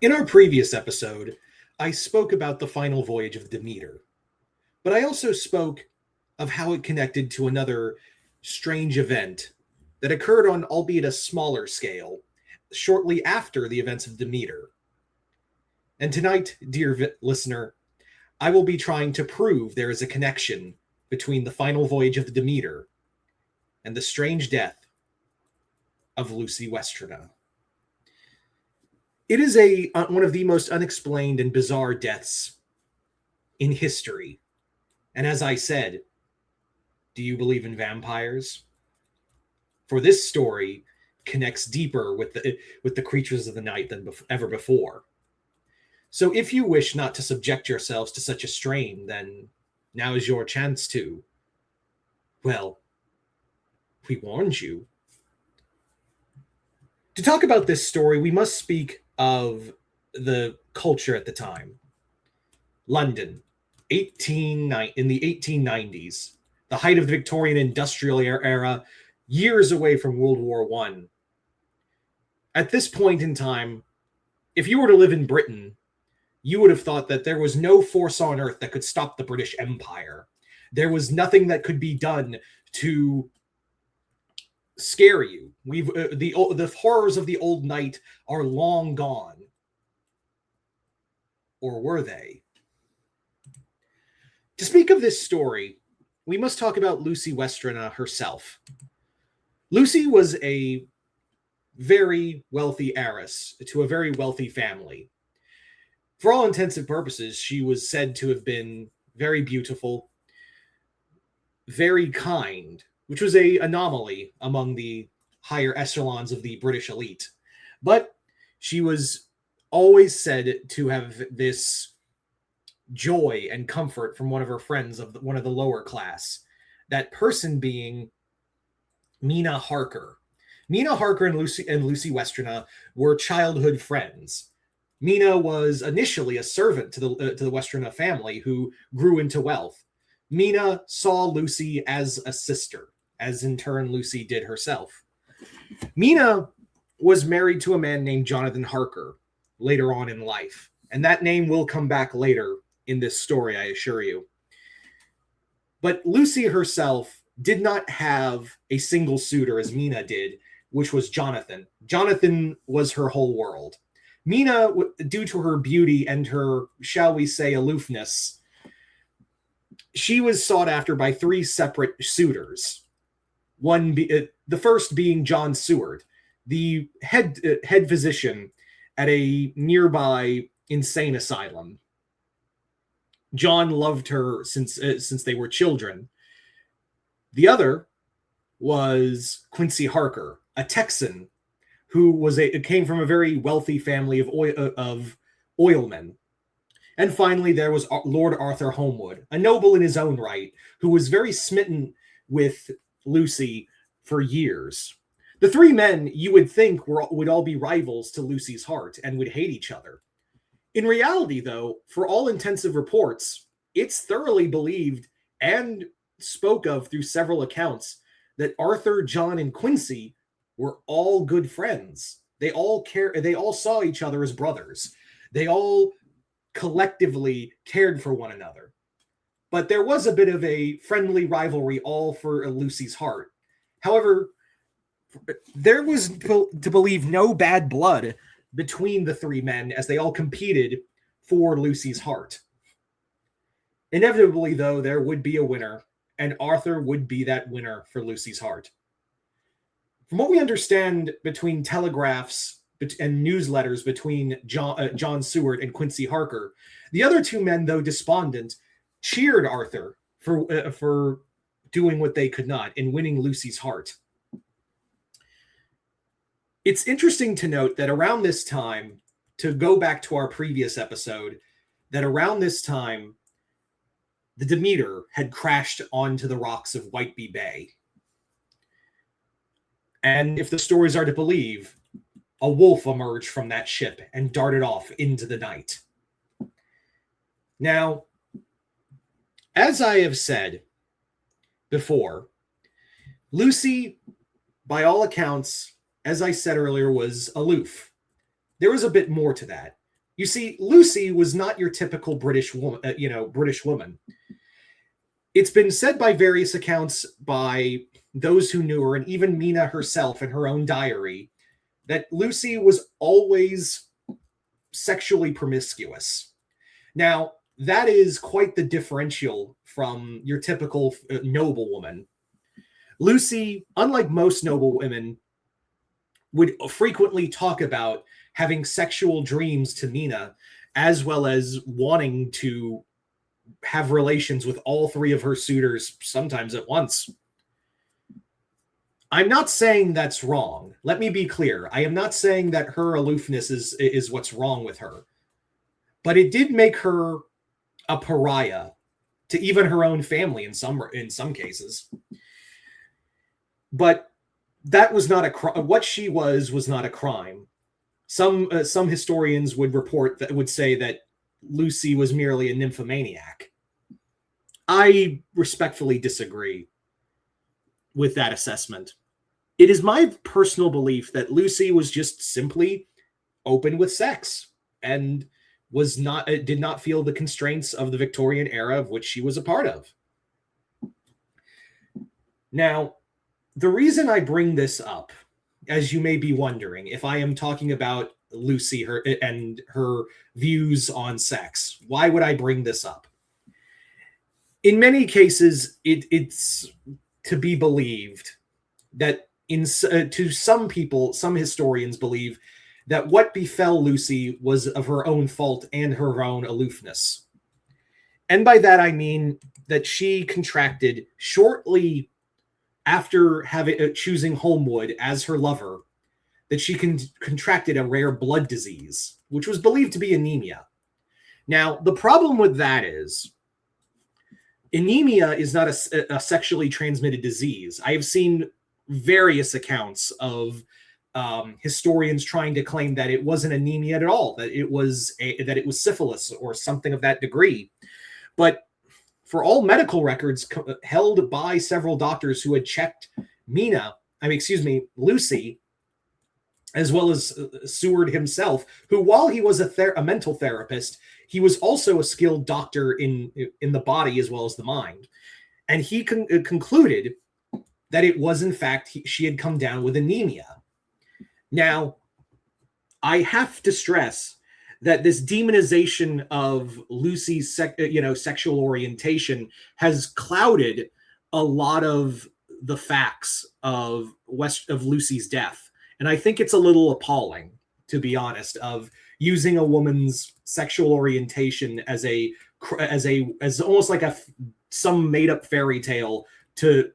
In our previous episode, I spoke about the final voyage of Demeter, but I also spoke of how it connected to another strange event that occurred on, albeit a smaller scale, shortly after the events of Demeter. And tonight, dear listener, I will be trying to prove there is a connection between the final voyage of the Demeter and the strange death of Lucy Westrna. It is one of the most unexplained and bizarre deaths in history. And as I said, do you believe in vampires? For this story connects deeper with the creatures of the night than ever before. So if you wish not to subject yourselves to such a strain, then now is your chance to. Well, we warned you. To talk about this story, we must speak of the culture at the time. London, in the 1890s, the height of the Victorian industrial era, years away from World War I. At this point in time, if you were to live in Britain, you would have thought that there was no force on earth that could stop the British Empire. There was nothing that could be done to scare you. The horrors of the old night are long gone. Or were they? To speak of this story, we must talk about Lucy Westrna herself. Lucy was a very wealthy heiress to a very wealthy family. For all intents and purposes, she was said to have been very beautiful, very kind, which was an anomaly among the higher echelons of the British elite. But she was always said to have this joy and comfort from one of her friends of one of the lower class. That person being Mina Harker. Mina Harker and Lucy Westrna were childhood friends. Mina was initially a servant to the Westrna family who grew into wealth. Mina saw Lucy as a sister, as in turn Lucy did herself. Mina was married to a man named Jonathan Harker later on in life, and that name will come back later in this story, I assure you. But Lucy herself did not have a single suitor as Mina did, which was Jonathan. Jonathan was her whole world. Mina, due to her beauty and her, shall we say, aloofness, she was sought after by three separate suitors. The first being John Seward, the head physician at a nearby insane asylum. John loved her since they were children. The other was Quincy Harker, a Texan who came from a very wealthy family of oilmen. And finally, there was Lord Arthur Holmwood, a noble in his own right, who was very smitten with Lucy for years. The three men, you would think, would all be rivals to Lucy's heart and would hate each other. In reality, though, for all intensive reports, it's thoroughly believed and spoke of through several accounts that Arthur, John, and Quincy were all good friends. They all saw each other as brothers. They all collectively cared for one another. But there was a bit of a friendly rivalry all for Lucy's heart. However, there was to believe no bad blood between the three men as they all competed for Lucy's heart. Inevitably, though, there would be a winner, and Arthur would be that winner for Lucy's heart. From what we understand between telegraphs and newsletters between John Seward and Quincy Harker, the other two men, though despondent, cheered Arthur for doing what they could not in winning Lucy's heart. It's interesting to note that around this time, to go back to our previous episode, that around this time, the Demeter had crashed onto the rocks of Whiteby Bay. And if the stories are to believe, a wolf emerged from that ship and darted off into the night. Now, as I have said before, Lucy, by all accounts, as I said earlier, was aloof. There was a bit more to that. You see, Lucy was not your typical British woman, British woman. It's been said by various accounts by those who knew her, and even Mina herself in her own diary, that Lucy was always sexually promiscuous. Now, that is quite the differential from your typical noble woman. Lucy, unlike most noble women, would frequently talk about having sexual dreams to Mina, as well as wanting to have relations with all three of her suitors, sometimes at once. I'm not saying that's wrong. Let me be clear. I am not saying that her aloofness is what's wrong with her. But it did make her a pariah to even her own family in some cases. But that was not a what she was not a crime. Some historians would say that Lucy was merely a nymphomaniac. I respectfully disagree with that assessment. It is my personal belief that Lucy was just simply open with sex and did not feel the constraints of the Victorian era of which she was a part of. Now, the reason I bring this up, as you may be wondering, if I am talking about Lucy and her views on sex, why would I bring this up? In many cases, it's to be believed that to some people, some historians believe that what befell Lucy was of her own fault and her own aloofness. And by that, I mean that she contracted shortly after choosing Holmwood as her lover, that she contracted a rare blood disease, which was believed to be anemia. Now, the problem with that is anemia is not a sexually transmitted disease. I have seen various accounts of historians trying to claim that it wasn't anemia at all, that it was syphilis or something of that degree. But for all medical records held by several doctors who had checked Lucy, as well as Seward himself, who, while he was a mental therapist, he was also a skilled doctor in the body as well as the mind. And he concluded that it was, in fact, she had come down with anemia. Now, I have to stress that this demonization of Lucy's sexual orientation has clouded a lot of the facts of Lucy's death. And I think it's a little appalling, to be honest, of using a woman's sexual orientation as almost like some made up fairy tale to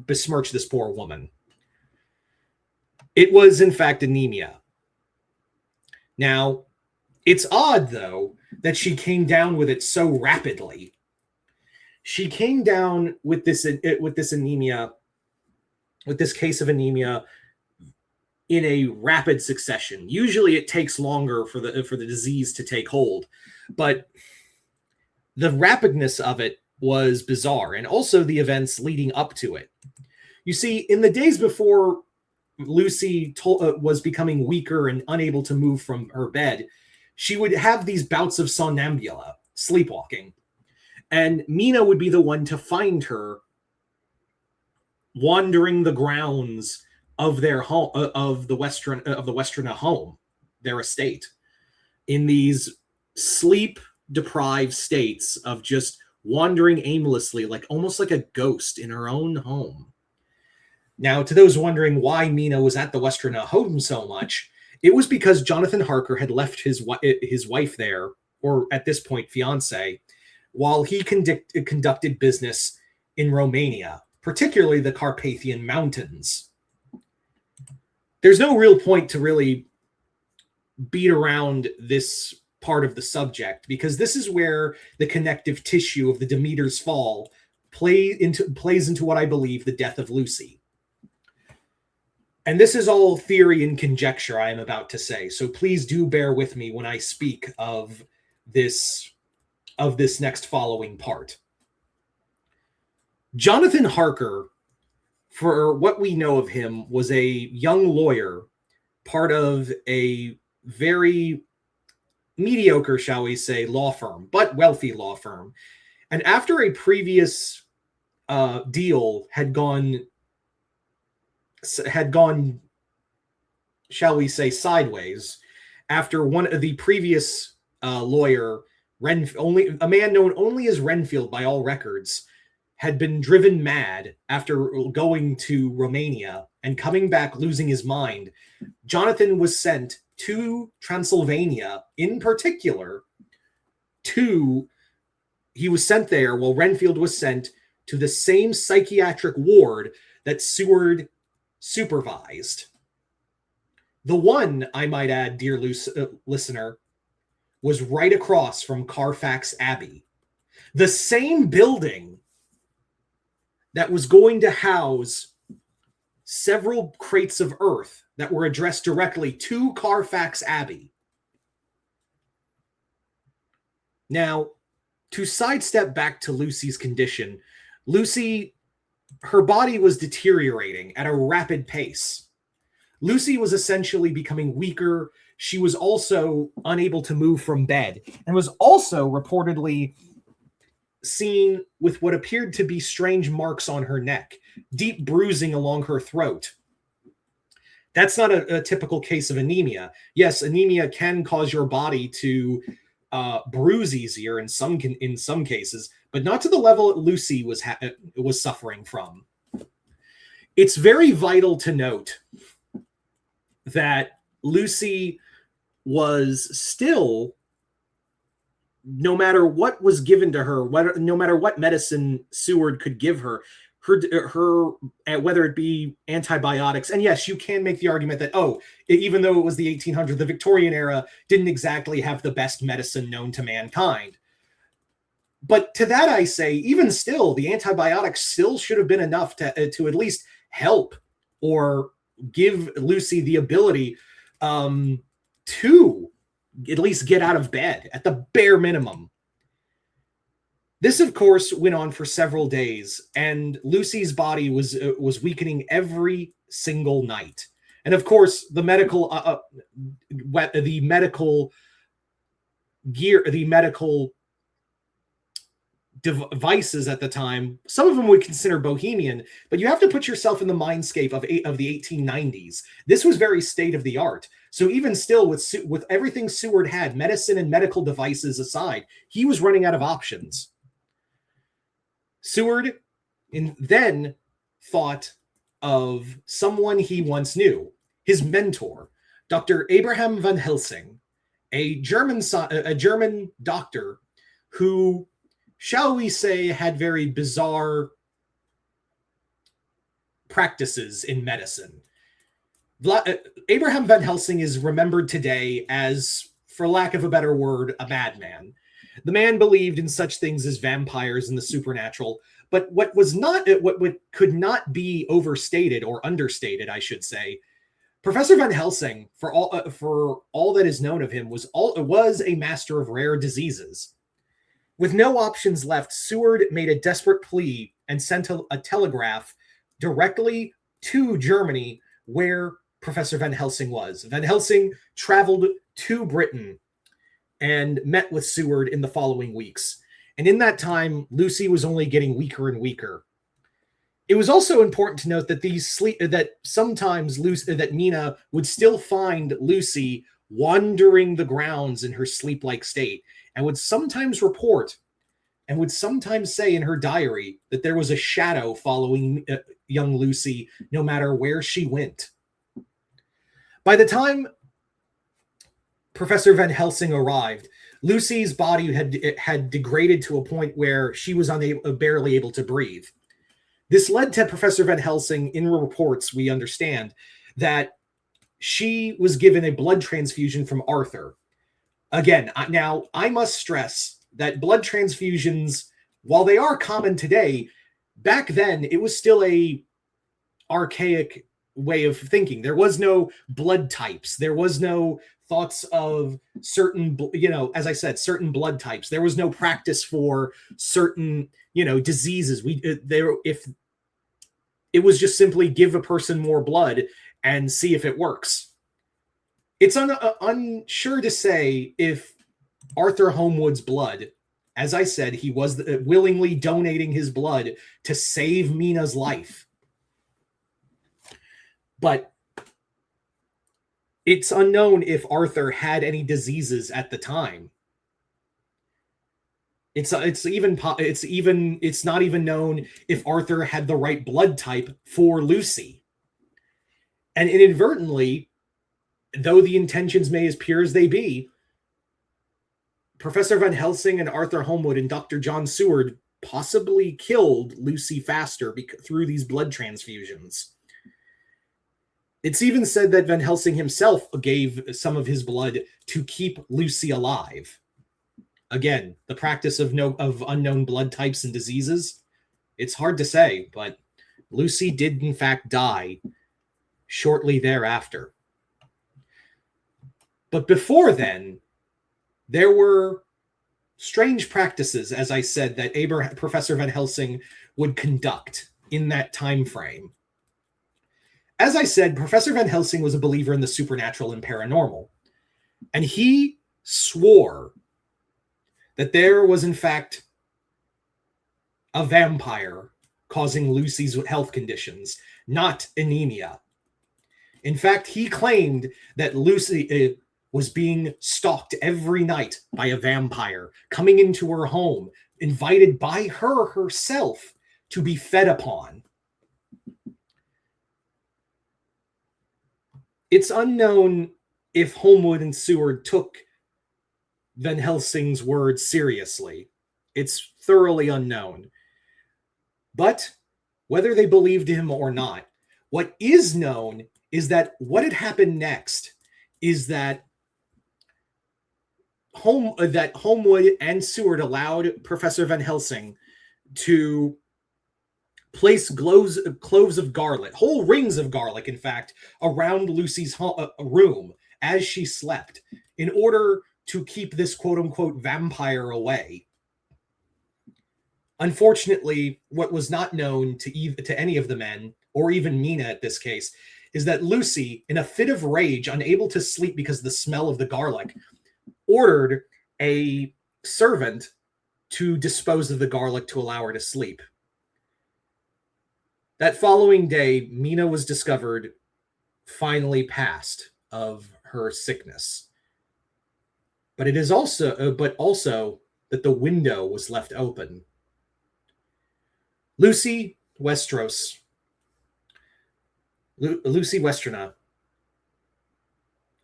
besmirch this poor woman. It was, in fact, anemia. Now, it's odd, though, that she came down with it so rapidly. She came down with this anemia, with this case of anemia, in a rapid succession. Usually, it takes longer for the disease to take hold, but the rapidness of it was bizarre, and also the events leading up to it. You see, in the days before Lucy was becoming weaker and unable to move from her bed, she would have these bouts of somnambula, sleepwalking, and Mina would be the one to find her wandering the grounds of their home, of the Westrna home, their estate, in these sleep-deprived states of just wandering aimlessly, almost like a ghost in her own home. Now, to those wondering why Mina was at the Westrna home so much, it was because Jonathan Harker had left his wife there, or at this point, fiance, while he conducted business in Romania, particularly the Carpathian Mountains. There's no real point to really beat around this part of the subject, because this is where the connective tissue of the Demeter's Fall plays into what I believe the death of Lucy. And this is all theory and conjecture I am about to say, so please do bear with me when I speak of this next following part. Jonathan Harker, for what we know of him, was a young lawyer, part of a very mediocre, shall we say, law firm, but wealthy law firm. And after a previous deal had gone, shall we say, sideways, after one of the previous lawyer, a man known only as Renfield by all records, had been driven mad after going to Romania and coming back losing his mind, Jonathan was sent to Transylvania, in particular, he was sent there while Renfield was sent to the same psychiatric ward that Seward supervised. The one, I might add, dear listener, was right across from Carfax Abbey. The same building that was going to house several crates of earth that were addressed directly to Carfax Abbey. Now, to sidestep back to Lucy's condition, her body was deteriorating at a rapid pace. Lucy was essentially becoming weaker. She was also unable to move from bed and was also reportedly seen with what appeared to be strange marks on her neck, deep bruising along her throat. That's not a typical case of anemia. Yes, anemia can cause your body to bruise easier in some cases, but not to the level that Lucy was suffering from. It's very vital to note that Lucy was still, no matter what was given to her, no matter what medicine Seward could give her, whether it be antibiotics, and yes, you can make the argument that, even though it was the 1800s, the Victorian era didn't exactly have the best medicine known to mankind. But to that I say, even still, the antibiotics still should have been enough to at least help or give Lucy the ability to at least get out of bed at the bare minimum. This, of course, went on for several days, and Lucy's body was weakening every single night. And of course, the medical devices at the time, some of them would consider bohemian, but you have to put yourself in the mindscape of the 1890s. This was very state of the art. So even still, with everything Seward had, medicine and medical devices aside, he was running out of options. Seward then thought of someone he once knew, his mentor, Dr. Abraham van Helsing, a German doctor who, shall we say, had very bizarre practices in medicine. Abraham van Helsing is remembered today as, for lack of a better word, a madman. The man believed in such things as vampires and the supernatural, but what could not be overstated or understated, I should say, Professor van Helsing, for all that is known of him, was a master of rare diseases. With no options left, Seward made a desperate plea and sent a telegraph directly to Germany, where Professor van Helsing was. Van Helsing traveled to Britain and met with Seward in the following weeks. And in that time, Lucy was only getting weaker and weaker. It was also important to note that sometimes Nina would still find Lucy wandering the grounds in her sleep-like state, and would sometimes report and would sometimes say in her diary that there was a shadow following young Lucy no matter where she went. By the time Professor van Helsing arrived, Lucy's body had degraded to a point where she was barely able to breathe. This led to Professor van Helsing, in reports we understand, that she was given a blood transfusion from Arthur. Again, now I must stress that blood transfusions, while they are common today, back then it was still a archaic way of thinking. There was no blood types. There was no thoughts of certain, as I said, certain blood types. There was no practice for certain, diseases. If it was just simply give a person more blood and see if it works. It's unsure to say if Arthur Homewood's blood, as I said, he was willingly donating his blood to save Mina's life. But it's unknown if Arthur had any diseases at the time. It's not even known if Arthur had the right blood type for Lucy. And inadvertently, though the intentions may as pure as they be, Professor Van Helsing and Arthur Homewood and Dr. John Seward possibly killed Lucy Faster through these blood transfusions. It's even said that Van Helsing himself gave some of his blood to keep Lucy alive. Again, the practice of unknown blood types and diseases, it's hard to say, but Lucy did in fact die shortly thereafter. But before then, there were strange practices, as I said, that Professor Van Helsing would conduct in that time frame. As I said, Professor Van Helsing was a believer in the supernatural and paranormal, and he swore that there was in fact a vampire causing Lucy's health conditions, not anemia. In fact, he claimed that Lucy was being stalked every night by a vampire, coming into her home, invited by her herself to be fed upon. It's unknown if Homewood and Seward took Van Helsing's words seriously. It's thoroughly unknown. But whether they believed him or not, what is known is that what had happened next is that Homewood and Seward allowed Professor Van Helsing to place cloves of garlic, whole rings of garlic, in fact, around Lucy's room as she slept in order to keep this quote-unquote vampire away. Unfortunately, what was not known to any of the men, or even Mina at this case, is that Lucy, in a fit of rage, unable to sleep because of the smell of the garlic, ordered a servant to dispose of the garlic to allow her to sleep. That following day, Mina was discovered finally passed of her sickness. But it is also that the window was left open. Lucy Westrna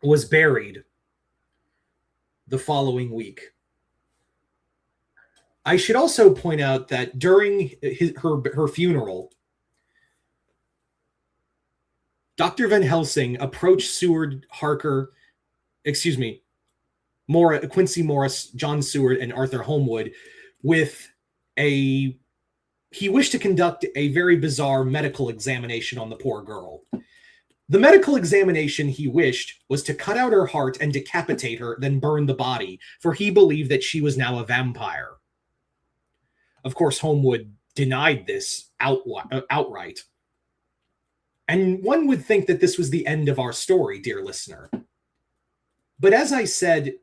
was buried the following week. I should also point out that during her funeral, Dr. Van Helsing approached Quincy Morris, John Seward, and Arthur Homewood he wished to conduct a very bizarre medical examination on the poor girl. The medical examination he wished was to cut out her heart and decapitate her, then burn the body, for he believed that she was now a vampire. Of course, Homewood denied this outright. And one would think that this was the end of our story, dear listener. But as I said,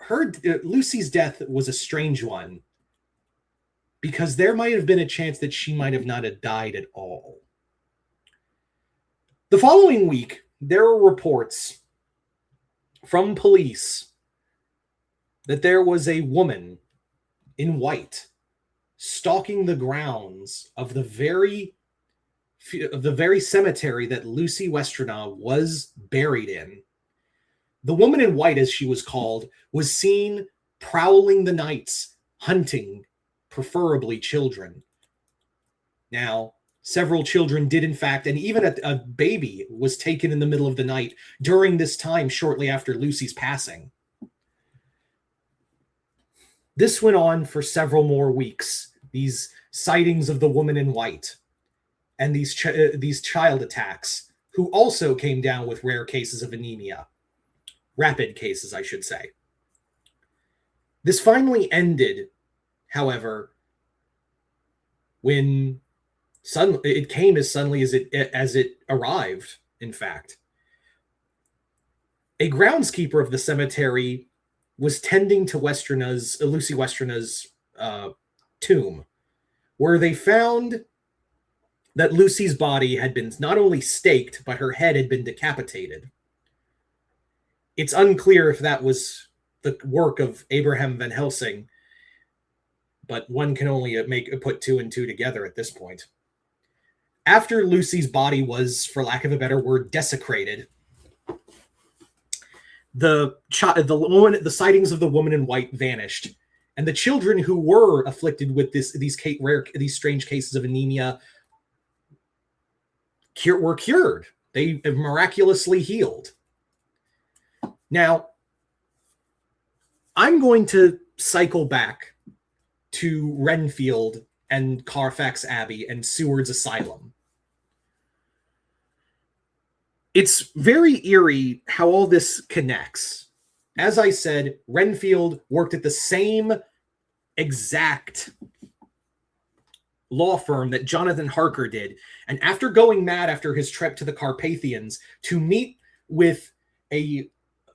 Lucy's death was a strange one, because there might have been a chance that she might have not have died at all. The following week, there were reports from police that there was a woman in white stalking the grounds of the very cemetery that Lucy Westrna was buried in. The woman in white, as she was called, was seen prowling the nights, hunting, preferably children. Now, several children did, in fact, and even a baby was taken in the middle of the night during this time, shortly after Lucy's passing. This went on for several more weeks, these sightings of the woman in white and these child attacks, who also came down with rare cases of anemia. Rapid cases, I should say. This finally ended, however, when it came as suddenly as it arrived, in fact. a groundskeeper of the cemetery was tending to Lucy Westrna's tomb, where they found that Lucy's body had been not only staked, but her head had been decapitated. It's unclear if that was the work of Abraham Van Helsing, but one can only put two and two together at this point. After Lucy's body was, for lack of a better word, desecrated, the sightings of the woman in white vanished, and the children who were afflicted with these strange cases of anemia were cured. They miraculously healed. Now, I'm going to cycle back to Renfield and Carfax Abbey and Seward's Asylum. It's very eerie how all this connects. As I said, Renfield worked at the same exact law firm that Jonathan Harker did. And after going mad after his trip to the Carpathians to meet with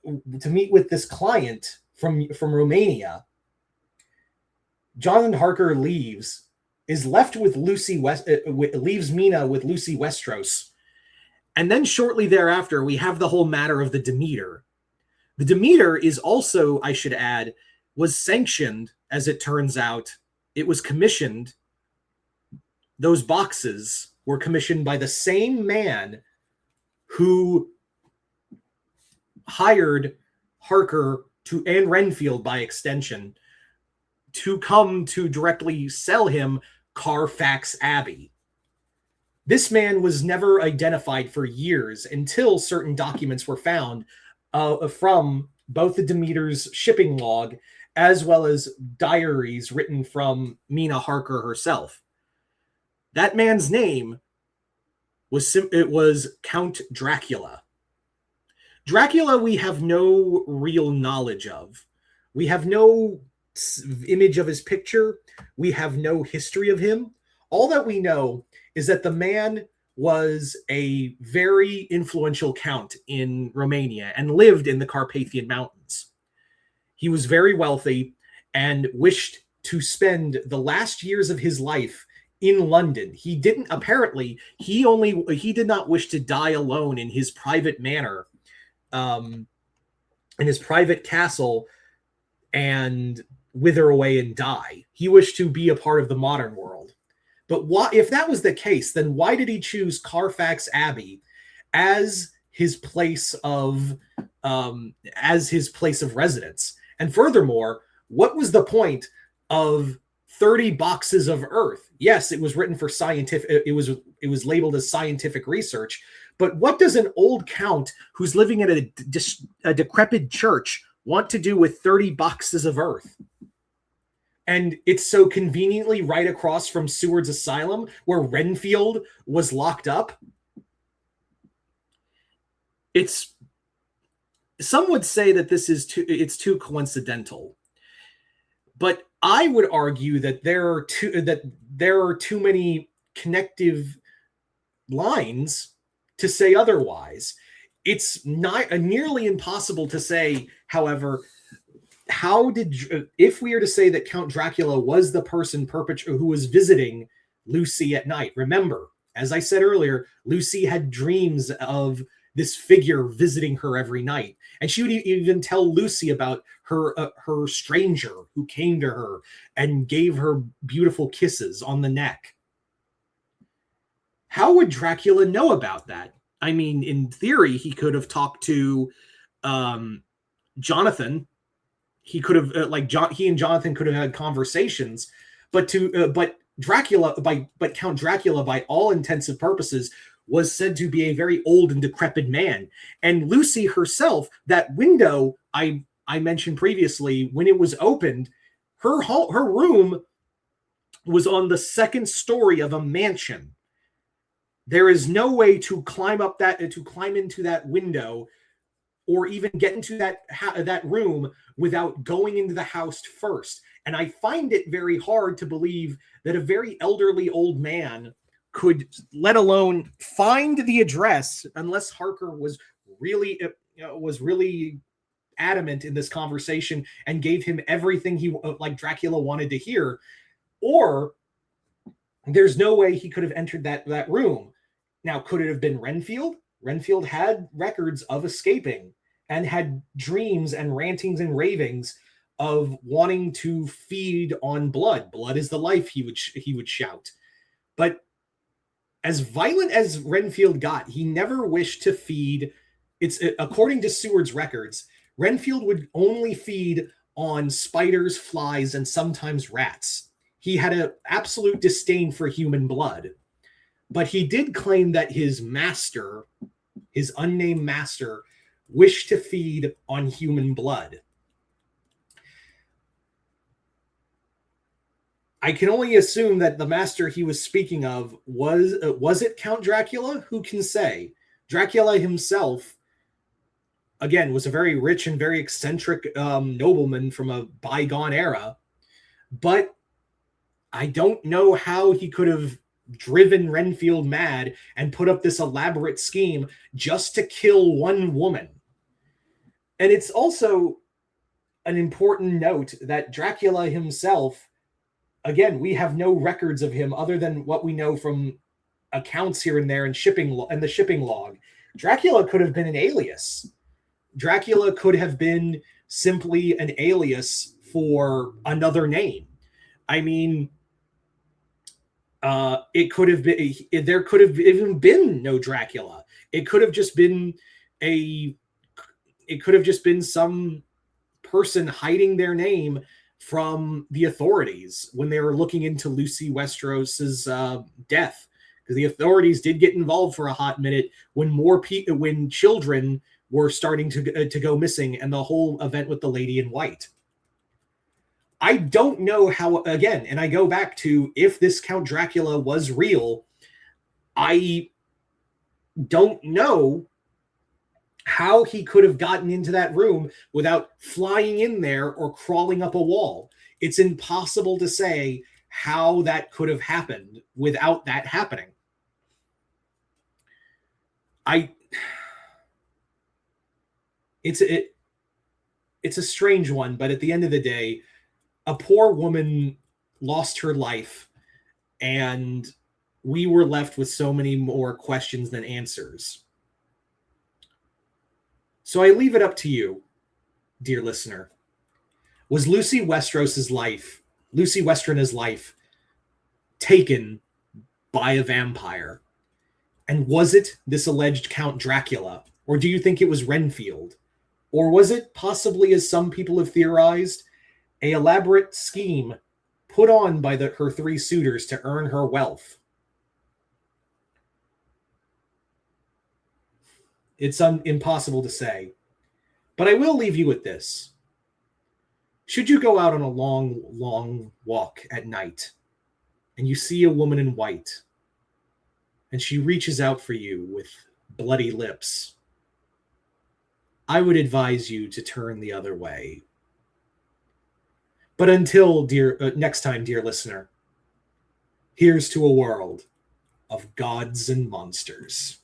this client from Romania, Jonathan Harker is left with leaves Mina with Lucy Westros. And then shortly thereafter, we have the whole matter of the Demeter. The Demeter is also, I should add, was sanctioned, as it turns out. It was commissioned. Those boxes were commissioned by the same man who hired Harker and Renfield by extension to come to directly sell him Carfax Abbey. This man was never identified for years until certain documents were found from both the Demeter's shipping log as well as diaries written from Mina Harker herself. That man's name was Count Dracula. Dracula we have no real knowledge of. We have no image of his picture. We have no history of him. All that we know is that the man was a very influential count in Romania and lived in the Carpathian Mountains. He was very wealthy and wished to spend the last years of his life in London. He did not wish to die alone in his private manor, in his private castle, and wither away and die. He wished to be a part of the modern world. But if that was the case, then why did he choose Carfax Abbey as his place of residence? And furthermore, what was the point of 30 boxes of earth? Yes, it was written for scientific. It was labeled as scientific research. But what does an old count who's living in a decrepit church want to do with 30 boxes of earth? And it's so conveniently right across from Seward's Asylum, where Renfield was locked up. Some would say that it's too coincidental. But I would argue that there are too many connective lines to say otherwise. It's not nearly impossible to say, however, if we are to say that Count Dracula was the person who was visiting Lucy at night. Remember, as I said earlier, Lucy had dreams of this figure visiting her every night. And she would even tell Lucy about her stranger who came to her and gave her beautiful kisses on the neck. How would Dracula know about that? I mean, in theory, he could have talked to Jonathan. He could have, he and Jonathan could have had conversations, but Count Dracula, by all intents and purposes, was said to be a very old and decrepit man. And Lucy herself, that window I mentioned previously, when it was opened, her room was on the second story of a mansion. There is no way to climb into that window or even get into that room without going into the house first. And I find it very hard to believe that a very elderly old man could, let alone find the address, unless Harker was really was really adamant in this conversation and gave him everything he like Dracula wanted to hear, or there's no way he could have entered that room. Now, could it have been Renfield? Renfield had records of escaping and had dreams and rantings and ravings of wanting to feed on blood. Blood is the life, he would shout. But as violent as Renfield got, he never wished to feed. It's according to Seward's records, Renfield would only feed on spiders, flies, and sometimes rats. He had an absolute disdain for human blood. But he did claim that his master, his unnamed master, wished to feed on human blood. I can only assume that the master he was speaking of was it Count Dracula? Who can say? Dracula himself, again, was a very rich and very eccentric nobleman from a bygone era, but I don't know how he could have driven Renfield mad and put up this elaborate scheme just to kill one woman. And it's also an important note that Dracula himself, again, we have no records of him other than what we know from accounts here and there and the shipping log. Dracula could have been an alias. Dracula could have been simply an alias for another name. I mean, it could have been, there could have even been no Dracula. It could have just been some person hiding their name from the authorities when they were looking into Lucy Westros's death, because the authorities did get involved for a hot minute when children were starting to go missing, and the whole event with the lady in white. I don't know how, again, and I go back to, if this Count Dracula was real, I don't know how he could have gotten into that room without flying in there or crawling up a wall. It's impossible to say how that could have happened without that happening. It's a strange one, but at the end of the day, a poor woman lost her life, and we were left with so many more questions than answers. So I leave it up to you, dear listener. Was Lucy Westrna's life, taken by a vampire? And was it this alleged Count Dracula? Or do you think it was Renfield? Or was it possibly, as some people have theorized, an elaborate scheme put on by her three suitors to earn her wealth? It's impossible to say. But I will leave you with this. Should you go out on a long, long walk at night and you see a woman in white and she reaches out for you with bloody lips, I would advise you to turn the other way. But until next time, dear listener, here's to a world of gods and monsters.